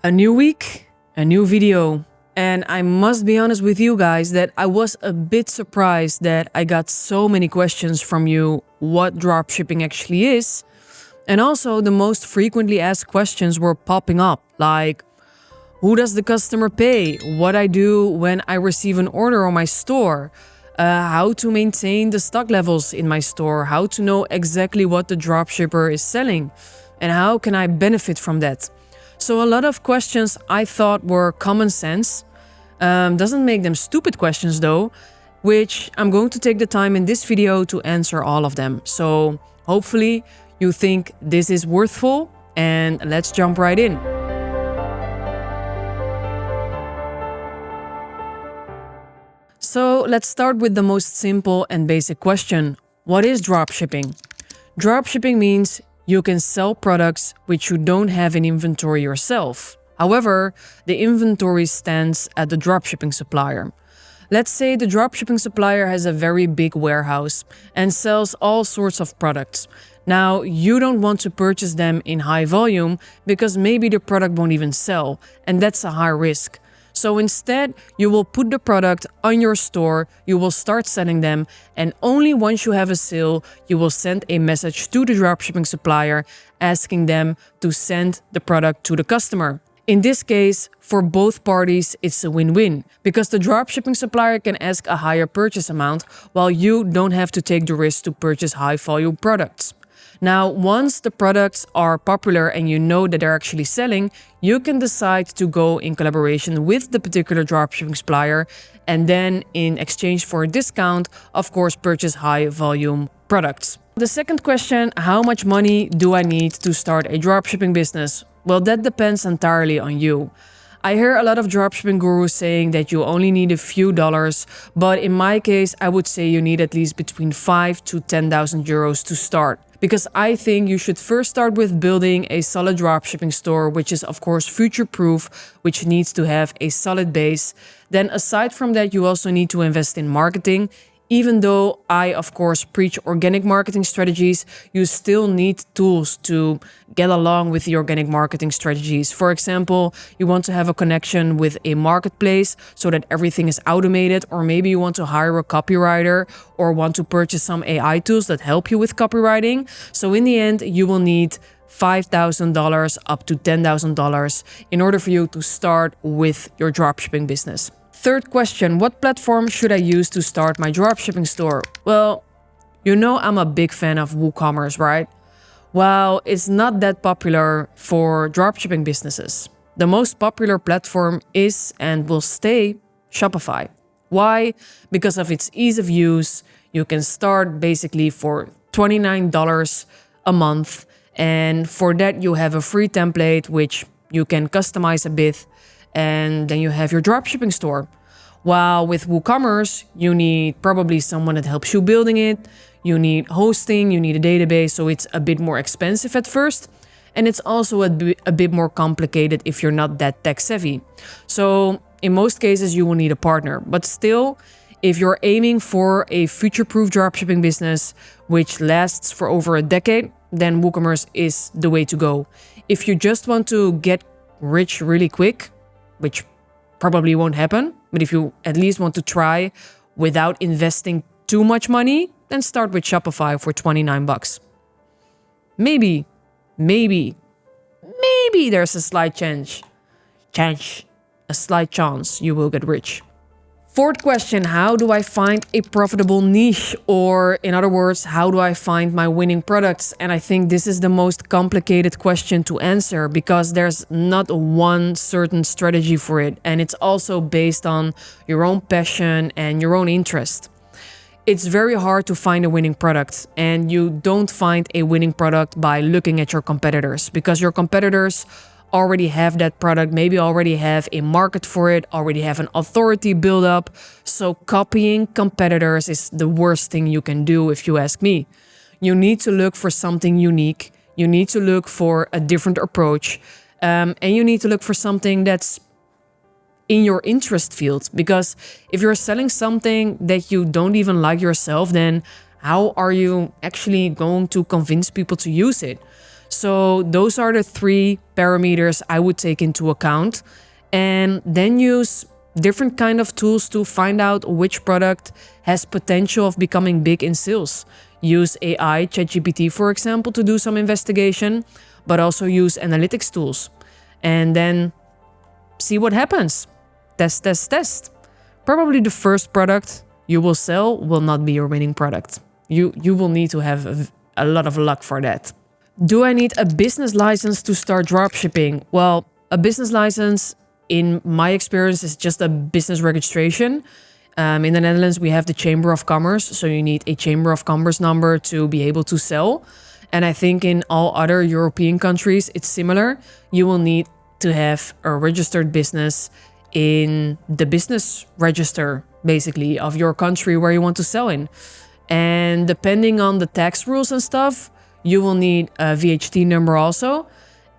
A new week, a new video. And I must be honest with you guys that I was a bit surprised that I got so many questions from you what dropshipping actually is. And also the most frequently asked questions were popping up, like who does the customer pay? What I do when I receive an order on my store? How to maintain the stock levels in my store? How to know exactly what the dropshipper is selling? And how can I benefit from that? So a lot of questions I thought were common sense. Doesn't make them stupid questions though, which I'm going to take the time in this video to answer all of them. So hopefully you think this is worthwhile, and let's jump right in. So let's start with the most simple and basic question. What is dropshipping? Dropshipping means you can sell products which you don't have in inventory yourself. However, the inventory stands at the dropshipping supplier. Let's say the dropshipping supplier has a very big warehouse and sells all sorts of products. Now, you don't want to purchase them in high volume because maybe the product won't even sell, and that's a high risk. So instead, you will put the product on your store, you will start selling them, and only once you have a sale, you will send a message to the dropshipping supplier asking them to send the product to the customer. In this case, for both parties, it's a win-win because the dropshipping supplier can ask a higher purchase amount while you don't have to take the risk to purchase high-volume products. Now, once the products are popular and you know that they're actually selling, you can decide to go in collaboration with the particular dropshipping supplier and then in exchange for a discount, of course, purchase high volume products. The second question, how much money do I need to start a dropshipping business? Well, that depends entirely on you. I hear a lot of dropshipping gurus saying that you only need a few dollars, but in my case, I would say you need at least between 5,000 to 10,000 euros to start. Because I think you should first start with building a solid dropshipping store, which is of course future-proof, which needs to have a solid base. Then aside from that, you also need to invest in marketing. Even though I, of course, preach organic marketing strategies, you still need tools to get along with the organic marketing strategies. For example, you want to have a connection with a marketplace so that everything is automated, or maybe you want to hire a copywriter or want to purchase some AI tools that help you with copywriting. So in the end, you will need $5,000 up to $10,000 in order for you to start with your dropshipping business. Third question, what platform should I use to start my dropshipping store? Well, you know I'm a big fan of WooCommERCE, right? Well, it's not that popular for dropshipping businesses. The most popular platform is and will stay Shopify. Why? Because of its ease of use. You can start basically for $29 a month, and for that you have a free template which you can customize a bit, and then you have your dropshipping store. While with WooCommERCE, you need probably someone that helps you building it, you need hosting, you need a database, so it's a bit more expensive at first. And it's also a bit more complicated if you're not that tech savvy. So in most cases, you will need a partner. But still, if you're aiming for a future-proof dropshipping business, which lasts for over a decade, then WooCommERCE is the way to go. If you just want to get rich really quick, which probably won't happen, but if you at least want to try without investing too much money, then start with Shopify for 29 bucks. Maybe there's a slight chance you will get rich. Fourth question, how do I find a profitable niche? Or in other words, how do I find my winning products? And I think this is the most complicated question to answer because there's not one certain strategy for it. And it's also based on your own passion and your own interest. It's very hard to find a winning product, and you don't find a winning product by looking at your competitors because your competitors already have that product, maybe already have a market for it, already have an authority build up. So copying competitors is the worst thing you can do if you ask me. You need to look for something unique. You need to look for a different approach. And you need to look for something that's in your interest field. Because if you're selling something that you don't even like yourself, then how are you actually going to convince people to use it? So those are the 3 parameters I would take into account, and then use different kind of tools to find out which product has potential of becoming big in sales. Use AI, ChatGPT, for example, to do some investigation, but also use analytics tools. And then see what happens. Test, test, test. Probably the first product you will sell will not be your winning product. You will need to have a lot of luck for that. Do I need a business license to start dropshipping? Well, a business license, in my experience, is just a business registration. In the Netherlands, we have the Chamber of Commerce, so you need a Chamber of Commerce number to be able to sell. And I think in all other European countries, it's similar. You will need to have a registered business in the business register, basically, of your country where you want to sell in. And depending on the tax rules and stuff, you will need a VAT number also.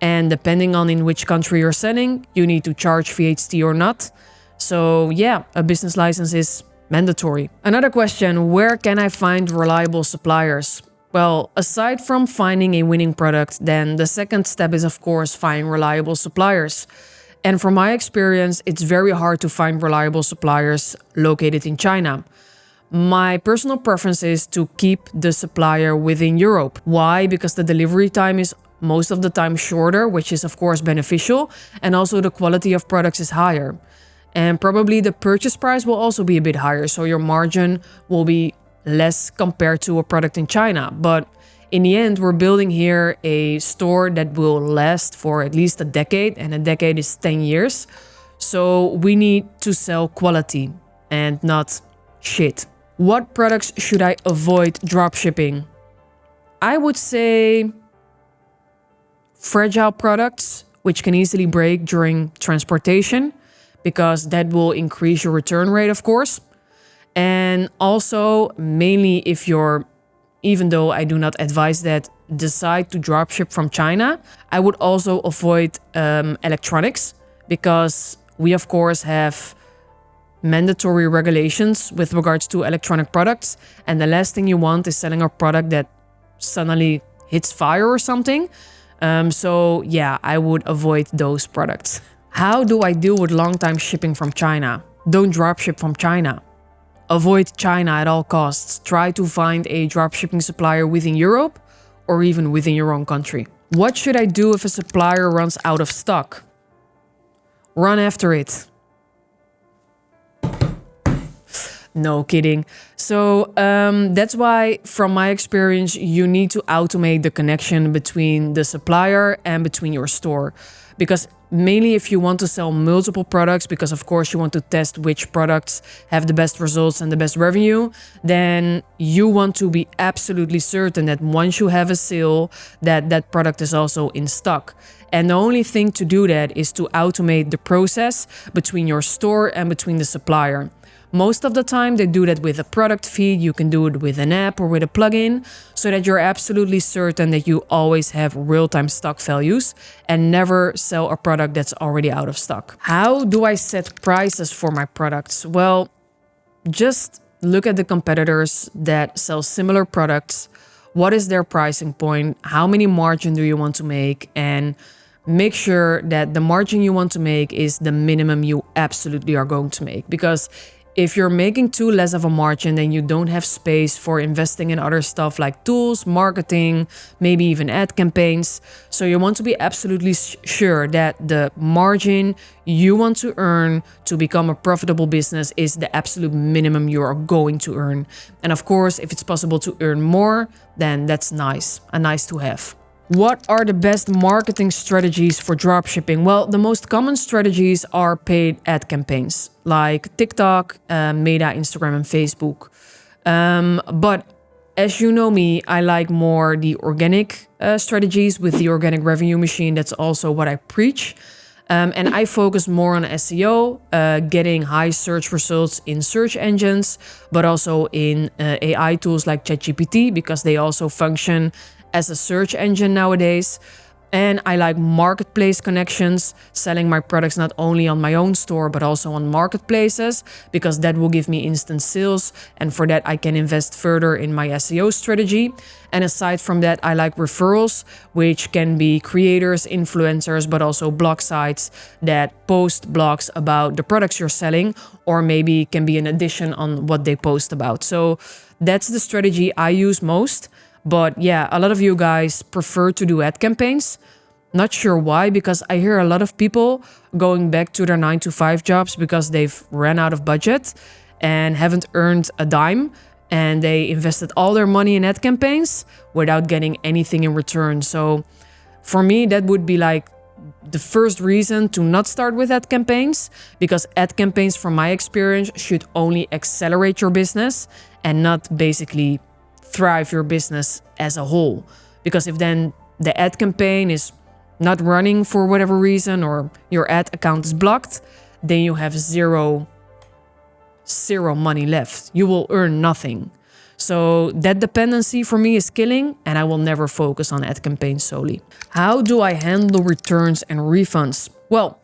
And depending on in which country you're selling, you need to charge VAT or not. So yeah, a business license is mandatory. Another question, where can I find reliable suppliers? Well, aside from finding a winning product, then the second step is, of course, finding reliable suppliers. And from my experience, it's very hard to find reliable suppliers located in China. My personal preference is to keep the supplier within Europe. Why? Because the delivery time is most of the time shorter, which is of course beneficial, and also the quality of products is higher. And probably the purchase price will also be a bit higher, so your margin will be less compared to a product in China. But in the end, we're building here a store that will last for at least a decade, and a decade is 10 years. So we need to sell quality and not shit. What products should I avoid dropshipping? I would say fragile products, which can easily break during transportation, because that will increase your return rate, of course. And also, mainly if you're, even though I do not advise that, decide to dropship from China, I would also avoid electronics, because we, of course, have mandatory regulations with regards to electronic products. And the last thing you want is selling a product that suddenly hits fire or something. So yeah, I would avoid those products. How do I deal with long-time shipping from China? Don't dropship from China. Avoid China at all costs. Try to find a dropshipping supplier within Europe or even within your own country. What should I do if a supplier runs out of stock? Run after it. No kidding. So that's why, from my experience, you need to automate the connection between the supplier and between your store. Because mainly if you want to sell multiple products, because of course you want to test which products have the best results and the best revenue, then you want to be absolutely certain that once you have a sale, that product is also in stock. And the only thing to do that is to automate the process between your store and between the supplier. Most of the time they do that with a product feed. You can do it with an app or with a plugin, so that you're absolutely certain that you always have real-time stock values and never sell a product that's already out of stock. How do I set prices for my products? Well, just look at the competitors that sell similar products. What is their pricing point? How many margin do you want to make? And make sure that the margin you want to make is the minimum you absolutely are going to make. Because if you're making too less of a margin, then you don't have space for investing in other stuff like tools, marketing, maybe even ad campaigns. So you want to be absolutely sure that the margin you want to earn to become a profitable business is the absolute minimum you are going to earn. And of course, if it's possible to earn more, then that's nice, a nice to have. What are the best marketing strategies for dropshipping? Well, the most common strategies are paid ad campaigns like TikTok, Meta, Instagram, and Facebook. But as you know me, I like more the organic strategies with the organic revenue machine. That's also what I preach. And I focus more on SEO, getting high search results in search engines, but also in AI tools like ChatGPT, because they also function as a search engine nowadays. And I like marketplace connections, selling my products not only on my own store, but also on marketplaces, because that will give me instant sales. And for that, I can invest further in my SEO strategy. And aside from that, I like referrals, which can be creators, influencers, but also blog sites that post blogs about the products you're selling, or maybe can be an addition on what they post about. So that's the strategy I use most. But yeah, a lot of you guys prefer to do ad campaigns. Not sure why, because I hear a lot of people going back to their 9-to-5 jobs because they've ran out of budget and haven't earned a dime. And they invested all their money in ad campaigns without getting anything in return. So for me, that would be like the first reason to not start with ad campaigns, because ad campaigns, from my experience, should only accelerate your business and not basically thrive your business as a whole. Because if then the ad campaign is not running for whatever reason, or your ad account is blocked, then you have zero money left. You will earn nothing. So that dependency for me is killing, and I will never focus on ad campaigns solely. How do I handle returns and refunds? Well,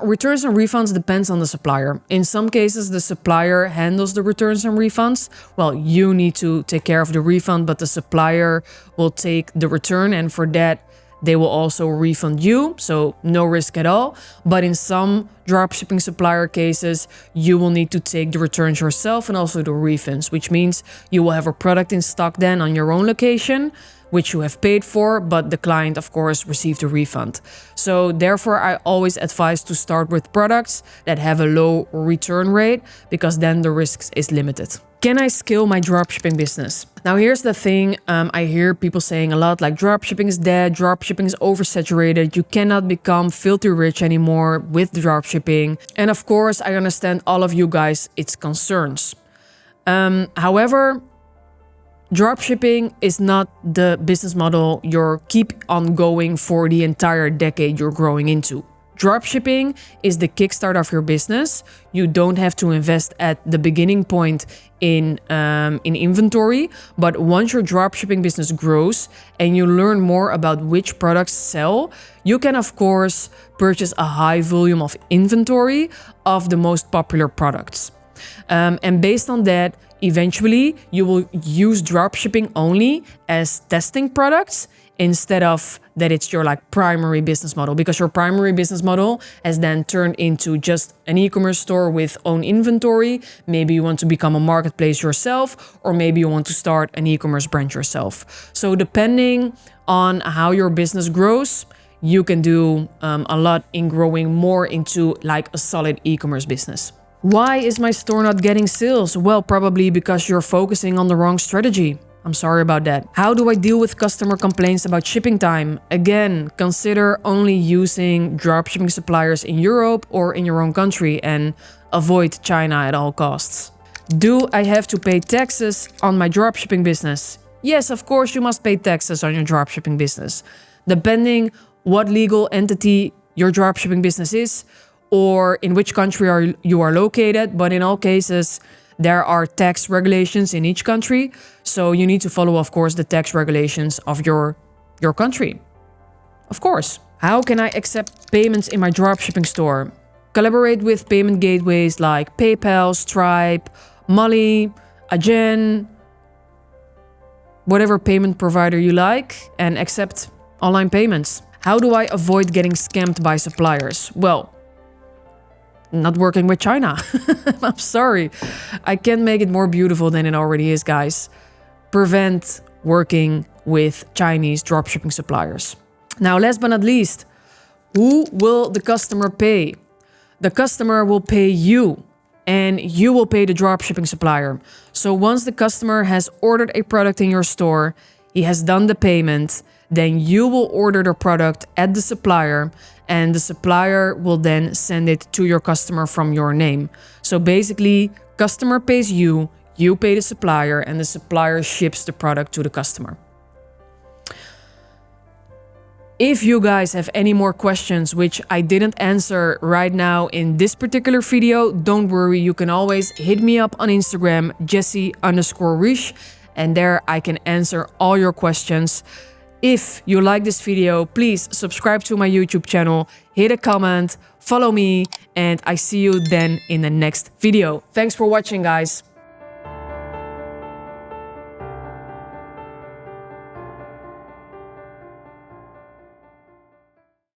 returns and refunds depends on the supplier. In some cases, the supplier handles the returns and refunds. Well, you need to take care of the refund, but the supplier will take the return, and for that, they will also refund you, so no risk at all. But in some dropshipping supplier cases, you will need to take the returns yourself and also the refunds, which means you will have a product in stock then on your own location, which you have paid for, but the client, of course, received a refund. So therefore, I always advise to start with products that have a low return rate, because then the risk is limited. Can I scale my dropshipping business? Now, here's the thing. I hear people saying a lot like dropshipping is dead, dropshipping is oversaturated, you cannot become filthy rich anymore with dropshipping. And of course, I understand all of you guys, its concerns. However, dropshipping is not the business model you're keep on going for the entire decade you're growing into. Dropshipping is the kickstart of your business. You don't have to invest at the beginning point in inventory, but once your dropshipping business grows and you learn more about which products sell, you can of course purchase a high volume of inventory of the most popular products. And based on that, eventually you will use dropshipping only as testing products, instead of that it's your like primary business model, because your primary business model has then turned into just an e-commerce store with own inventory. Maybe you want to become a marketplace yourself, or maybe you want to start an e-commerce brand yourself. So depending on how your business grows, you can do a lot in growing more into like a solid e-commerce business. Why is my store not getting sales? Well, probably because you're focusing on the wrong strategy. I'm sorry about that. How do I deal with customer complaints about shipping time? Again, consider only using dropshipping suppliers in Europe or in your own country, and avoid China at all costs. Do I have to pay taxes on my dropshipping business? Yes, of course you must pay taxes on your dropshipping business, depending what legal entity your dropshipping business is or in which country you are located. But in all cases, there are tax regulations in each country, so you need to follow, of course, the tax regulations of your country. Of course. How can I accept payments in my dropshipping store? Collaborate with payment gateways like PayPal, Stripe, Molly, Adyen, whatever payment provider you like, and accept online payments. How do I avoid getting scammed by suppliers? Well, not working with China. I'm sorry. I can't make it more beautiful than it already is, guys. Prevent working with Chinese dropshipping suppliers. Now, last but not least, who will the customer pay? The customer will pay you, and you will pay the dropshipping supplier. So once the customer has ordered a product in your store, he has done the payment, then you will order the product at the supplier, and the supplier will then send it to your customer from your name. So basically, customer pays you, you pay the supplier, and the supplier ships the product to the customer. If you guys have any more questions which I didn't answer right now in this particular video, don't worry, you can always hit me up on Instagram, Jessie_Riche, and there I can answer all your questions. If you like this video, please subscribe to my YouTube channel, hit a comment, follow me, and I see you then in the next video. Thanks for watching, guys.